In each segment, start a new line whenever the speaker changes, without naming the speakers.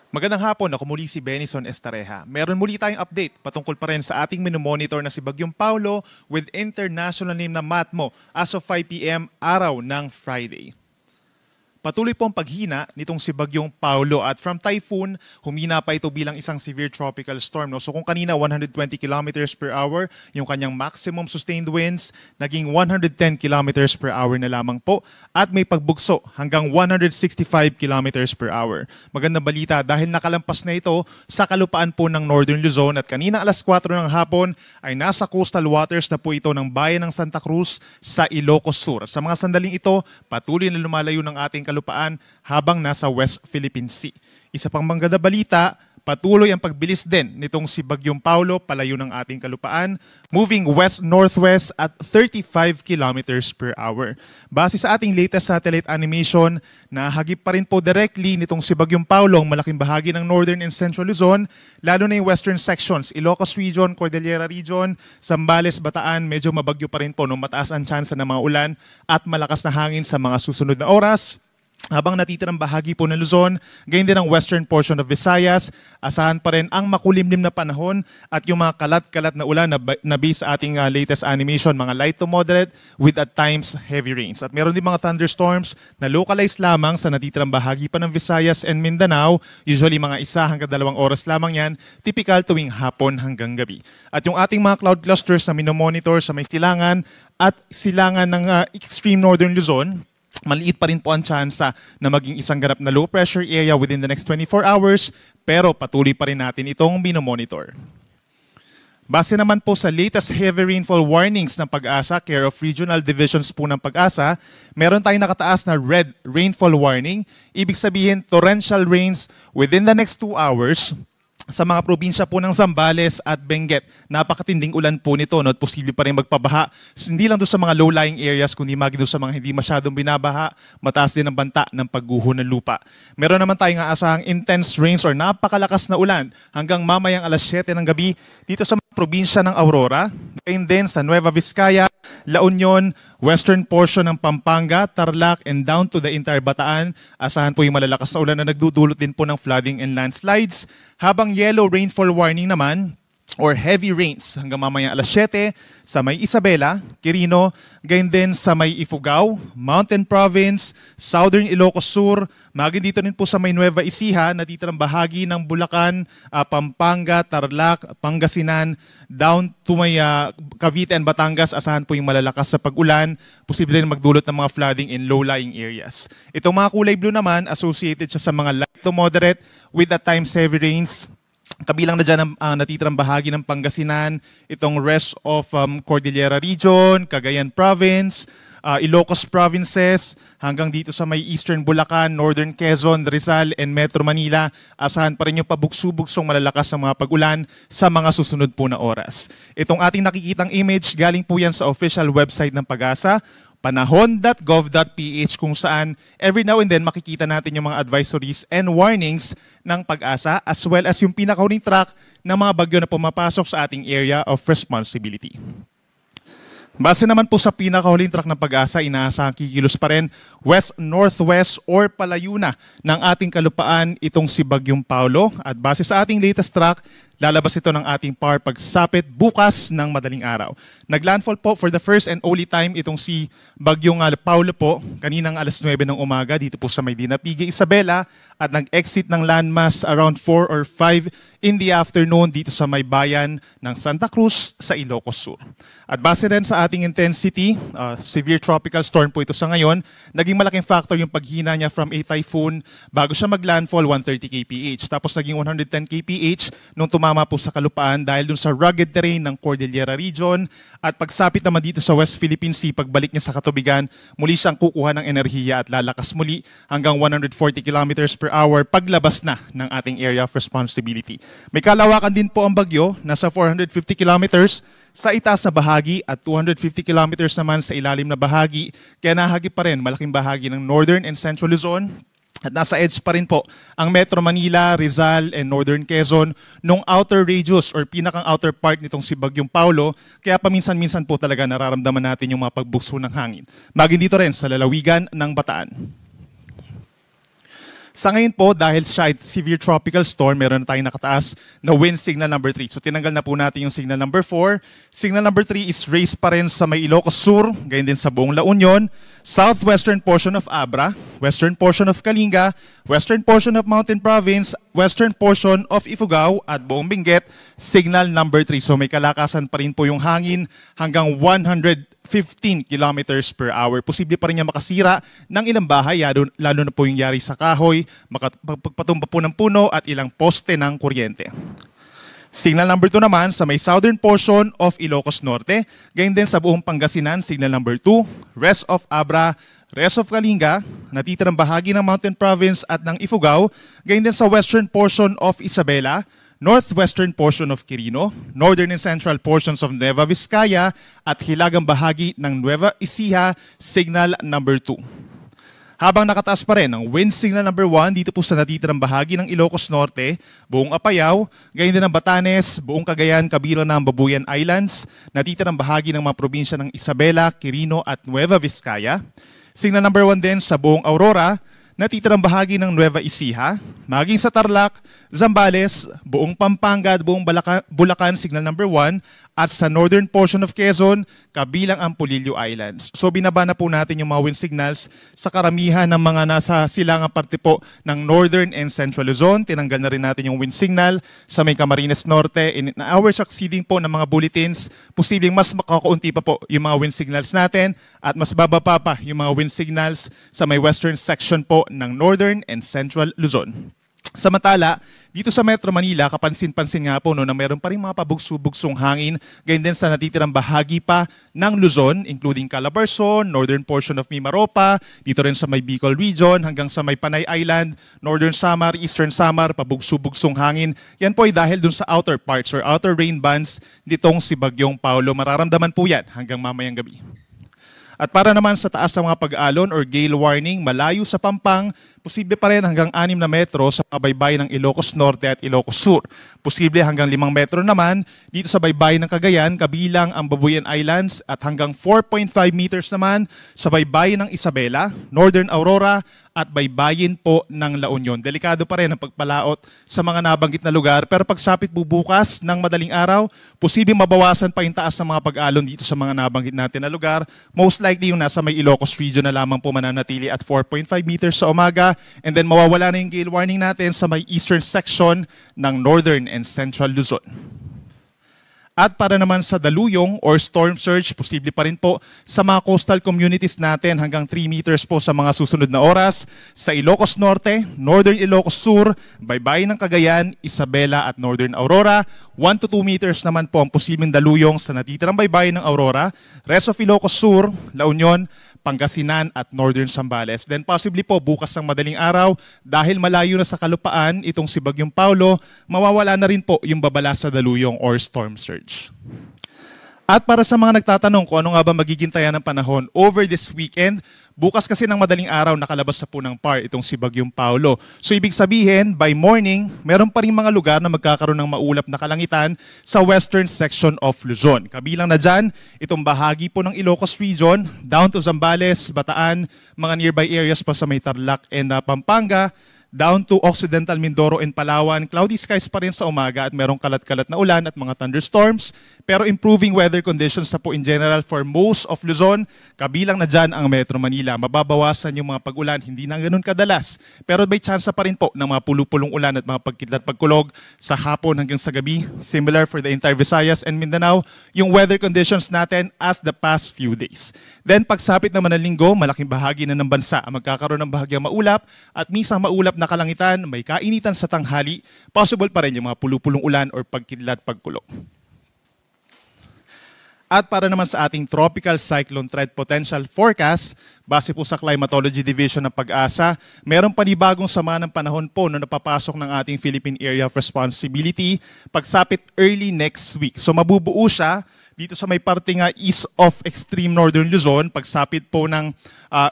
Magandang hapon, ako muli si Benison Estareja. Meron muli tayong update patungkol pa rin sa ating minomonitor na si Bagyong Paulo with international name na Matmo as of 5 p.m. araw ng Friday. Patuloy po ang paghina nitong si Bagyong Paulo at from typhoon, humina pa ito bilang isang severe tropical storm. No? So kung kanina 120 kilometers per hour, yung kanyang maximum sustained winds, naging 110 kilometers per hour na lamang po at may pagbugso hanggang 165 kilometers per hour. Magandang balita dahil nakalampas na ito sa kalupaan po ng Northern Luzon at kanina alas 4 ng hapon ay nasa coastal waters na po ito ng bayan ng Santa Cruz sa Ilocos Sur. Sa mga sandaling ito, patuloy na lumalayo ng ating kalupaan habang nasa West Philippine Sea. Isa pang magandang balita, patuloy ang pagbilis din nitong si Bagyong Paulo palayo ng ating kalupaan, moving west-northwest at 35 kilometers per hour. Base sa ating latest satellite animation, nahagip pa rin po directly nitong si Bagyong Paulo ang malaking bahagi ng Northern and Central Luzon, lalo na yung western sections, Ilocos Region, Cordillera Region, Zambales, Bataan, medyo mabagyo pa rin po, mataas ang tsansa ng mga ulan at malakas na hangin sa mga susunod na oras. Habang natitirang bahagi po ng Luzon, gayon din ang western portion of Visayas, asahan pa rin ang makulimlim na panahon at yung mga kalat-kalat na ulan na base sa ating latest animation, mga light to moderate with at times heavy rains. At meron din mga thunderstorms na localized lamang sa natitirang bahagi pa ng Visayas and Mindanao, usually mga 1 hanggang 2 oras lamang yan, typical tuwing hapon hanggang gabi. At yung ating mga cloud clusters na minomonitor sa may silangan at silangan ng extreme northern Luzon, maliit pa rin po ang tsansa na maging isang ganap na low pressure area within the next 24 hours pero patuloy pa rin natin itong minomonitor. Base naman po sa latest heavy rainfall warnings ng Pag-asa, care of regional divisions po ng Pag-asa, meron tayong nakataas na red rainfall warning. Ibig sabihin torrential rains within the next 2 hours sa mga probinsya po ng Zambales at Benguet. Napakatinding ulan po nito, no? At posible pa rin magpabaha. Hindi lang doon sa mga low-lying areas, kundi doon sa mga hindi masyadong binabaha, mataas din ang banta ng pagguho ng lupa. Meron naman tayong aasahang intense rains or napakalakas na ulan hanggang mamayang alas 7 ng gabi dito sa mga probinsya ng Aurora, and then sa Nueva Vizcaya, La Union, western portion ng Pampanga, Tarlac, and down to the entire Bataan. Asahan po yung malalakas na ulan na nagdudulot din po ng flooding and landslides. Habang yellow rainfall warning naman or heavy rains hanggang mamaya alas 7 sa may Isabela, Quirino, gayon din sa may Ifugao, Mountain Province, Southern Ilocos Sur, maging dito rin po sa may Nueva Ecija, natitirang bahagi ng Bulacan, Pampanga, Tarlac, Pangasinan, down to may Cavite and Batangas, asahan po yung malalakas sa pag-ulan, posible rin magdulot ng mga flooding in low-lying areas. Itong mga kulay blue naman, associated siya sa mga light to moderate with at times heavy rains. Kabilang na dyan ang natitirang bahagi ng Pangasinan, itong rest of Cordillera Region, Cagayan Province, Ilocos Provinces, hanggang dito sa may Eastern Bulacan, Northern Quezon, Rizal, and Metro Manila. Asahan pa rin yung pabugso-bugsong malalakas ng mga pag-ulan sa mga susunod po na oras. Itong ating nakikitang image, galing po yan sa official website ng Pag-asa, panahon.gov.ph, kung saan every now and then makikita natin yung mga advisories and warnings ng Pag-asa as well as yung pinakahuling track ng mga bagyo na pumapasok sa ating area of responsibility. Base naman po sa pinakahuling track ng Pag-asa, inaasahang kikilos pa rin west-northwest or palayo na ng ating kalupaan itong si Bagyong Paulo. At base sa ating latest track, lalabas ito ng ating power pagsapit bukas ng madaling araw. Naglandfall po for the first and only time itong si Bagyong Paulo po kaninang alas 9 ng umaga dito po sa may Dinapigue, Isabela, at nag-exit ng landmass around 4 or 5 in the afternoon dito sa may bayan ng Santa Cruz sa Ilocos Sur. At base rin sa ating intensity, severe tropical storm po ito sa ngayon, naging malaking factor yung paghina niya from a typhoon bago siya mag-landfall 130 kph. Tapos naging 110 kph nung tumama po sa kalupaan dahil dun sa rugged terrain ng Cordillera Region. At pagsapit naman dito sa West Philippine Sea, pagbalik niya sa katubigan, muli siyang kukuha ng enerhiya at lalakas muli hanggang 140 kilometers per hour paglabas na ng ating area of responsibility. May kalawakan din po ang bagyo, nasa 450 kilometers sa itaas na bahagi at 250 kilometers naman sa ilalim na bahagi, kaya nahagip pa rin malaking bahagi ng Northern and Central Luzon. At nasa edge pa rin po ang Metro Manila, Rizal, and Northern Quezon nung outer radius or pinakang outer part nitong si Bagyong Paulo. Kaya paminsan-minsan po talaga nararamdaman natin yung mga pagbugso ng hangin. Maging dito rin sa lalawigan ng Bataan. Sa ngayon po, dahil siya ay severe tropical storm, meron na tayong nakataas na wind signal number 3. So tinanggal na po natin yung signal number 4. Signal number 3 is raised pa rin sa may Ilocos Sur, gayon din sa buong La Union, southwestern portion of Abra, western portion of Kalinga, western portion of Mountain Province, western portion of Ifugao at buong Benguet, signal number 3. So may kalakasan pa rin po yung hangin hanggang 115 kilometers per hour. Posible pa rin niya makasira ng ilang bahay, lalo na po yung yari sa kahoy, makapagpatumba po ng puno at ilang poste ng kuryente. Signal number 2 naman sa may southern portion of Ilocos Norte, gayon din sa buong Pangasinan, signal number 2, rest of Abra, rest of Kalinga, natitirang bahagi ng Mountain Province at ng Ifugao, gayon din sa western portion of Isabela, northwestern portion of Quirino, northern and central portions of Nueva Vizcaya at hilagang bahagi ng Nueva Ecija, signal number 2. Habang nakataas pa rin ang wind signal number 1 dito po sa natitirang bahagi ng Ilocos Norte, buong Apayao, gayon din ng Batanes, buong Cagayan, kabilang ng Babuyan Islands, natitirang bahagi ng mga probinsya ng Isabela, Quirino at Nueva Vizcaya. Signal number 1 din sa buong Aurora, natitirang bahagi ng Nueva Ecija, maging sa Tarlac, Zambales, buong Pampanga at buong Bulacan, signal number 1, at sa northern portion of Quezon, kabilang ang Polillo Islands. So binaba na po natin yung mga wind signals sa karamihan ng mga nasa silangang parte po ng northern and central Luzon. Tinanggal na rin natin yung wind signal sa may Camarines Norte. In hours succeeding po ng mga bulletins, posibleng mas makakaunti pa po yung mga wind signals natin at mas bababa pa yung mga wind signals sa may western section po ng northern and central Luzon. Samantala, dito sa Metro Manila, kapansin-pansin nga po na meron pa rin mga pabugso-bugsong hangin, gayon din sa natitirang bahagi pa ng Luzon, including Calabarzon, northern portion of Mimaropa, dito rin sa may Bicol region, hanggang sa may Panay Island, northern Samar, eastern Samar, pabugso-bugsong hangin. Yan po ay dahil dun sa outer parts or outer rain bands ditong si Bagyong Paulo. Mararamdaman po yan hanggang mamayang gabi. At para naman sa taas ng mga pag-alon or gale warning, malayo sa Pampang, posible pa rin hanggang 6 na metro sa baybayin ng Ilocos Norte at Ilocos Sur. Posible hanggang 5 metro naman dito sa baybayin ng Cagayan, kabilang ang Babuyan Islands, at hanggang 4.5 meters naman sa baybayin ng Isabela, Northern Aurora at baybayin po ng La Union. Delikado pa rin ang pagpalaot sa mga nabanggit na lugar, pero pagsapit bubukas ng madaling araw, posibleng mabawasan pa yung taas ng mga pag-alon dito sa mga nabanggit natin na lugar. Most likely yung nasa may Ilocos region na lamang po mananatili at 4.5 meters sa umaga, and then mawawala na yung gale warning natin sa may eastern section ng northern and central Luzon. At para naman sa daluyong or storm surge, posible pa rin po sa mga coastal communities natin hanggang 3 meters po sa mga susunod na oras. Sa Ilocos Norte, Northern Ilocos Sur, baybayin ng Cagayan, Isabela at Northern Aurora. 1 to 2 meters naman po ang posibleng daluyong sa natitirang baybayin ng Aurora. Rest of Ilocos Sur, La Union, Pangasinan at Northern Zambales. Then possibly po bukas ng madaling araw, dahil malayo na sa kalupaan itong si Bagyong Paulo, mawawala na rin po yung babala sa daluyong or storm surge. At para sa mga nagtatanong kung ano nga ba magiging taya ng panahon over this weekend, bukas kasi ng madaling araw nakalabas sa punang par itong si Bagyong Paulo. So ibig sabihin, by morning, meron pa rin mga lugar na magkakaroon ng maulap na kalangitan sa western section of Luzon. Kabilang na dyan, itong bahagi po ng Ilocos region, down to Zambales, Bataan, mga nearby areas pa sa may Tarlac and Pampanga, down to Occidental Mindoro and Palawan. Cloudy skies pa rin sa umaga at merong kalat-kalat na ulan at mga thunderstorms. Pero improving weather conditions na po in general for most of Luzon. Kabilang na dyan ang Metro Manila. Mababawasan yung mga pag-ulan, hindi na ganun kadalas. Pero may chance pa rin po ng mga pulupulong ulan at mga pagkidlat pagkulog sa hapon hanggang sa gabi. Similar for the entire Visayas and Mindanao, yung weather conditions natin as the past few days. Then pagsapit naman ng linggo, malaking bahagi na ng bansa ang magkakaroon ng bahagyang maulap at minsan maulap na kalangitan, may kainitan sa tanghali, possible pa rin yung mga pulupulong ulan or pagkidlat pagkulog. At para naman sa ating tropical cyclone threat potential forecast, base po sa Climatology Division ng Pag-asa, merong panibagong sama ng panahon po na napapasok ng ating Philippine Area of Responsibility pagsapit early next week. So mabubuo siya dito sa may parte nga east of extreme northern Luzon, pagsapit po ng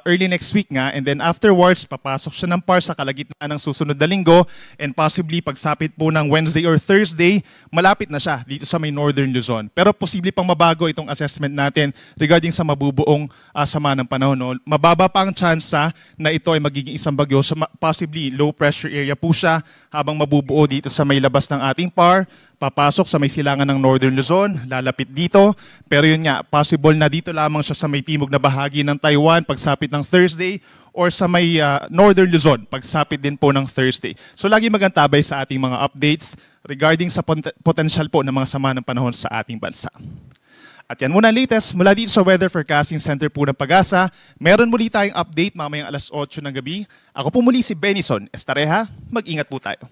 early next week nga, and then afterwards, papasok siya ng PAR sa kalagitnaan ng susunod na linggo, and possibly pagsapit po ng Wednesday or Thursday, malapit na siya dito sa may northern Luzon. Pero posible pang mabago itong assessment natin regarding sa mabubuong sama ng panahon. No? Mababa pa ang tsansa na ito ay magiging isang bagyo, so possibly low pressure area po siya habang mabubuo dito sa may labas ng ating PAR, papasok sa may silangan ng Northern Luzon, lalapit dito. Pero yun nga, possible na dito lamang siya sa may timog na bahagi ng Taiwan pagsapit ng Thursday or sa may Northern Luzon pagsapit din po ng Thursday. So lagi magantabay sa ating mga updates regarding sa potential po ng mga sama ng panahon sa ating bansa. At yan muna latest mula dito sa Weather Forecasting Center po ng Pag-asa. Meron muli tayong update mamayang alas 8 ng gabi. Ako po muli si Benison Estareja. Mag-ingat po tayo.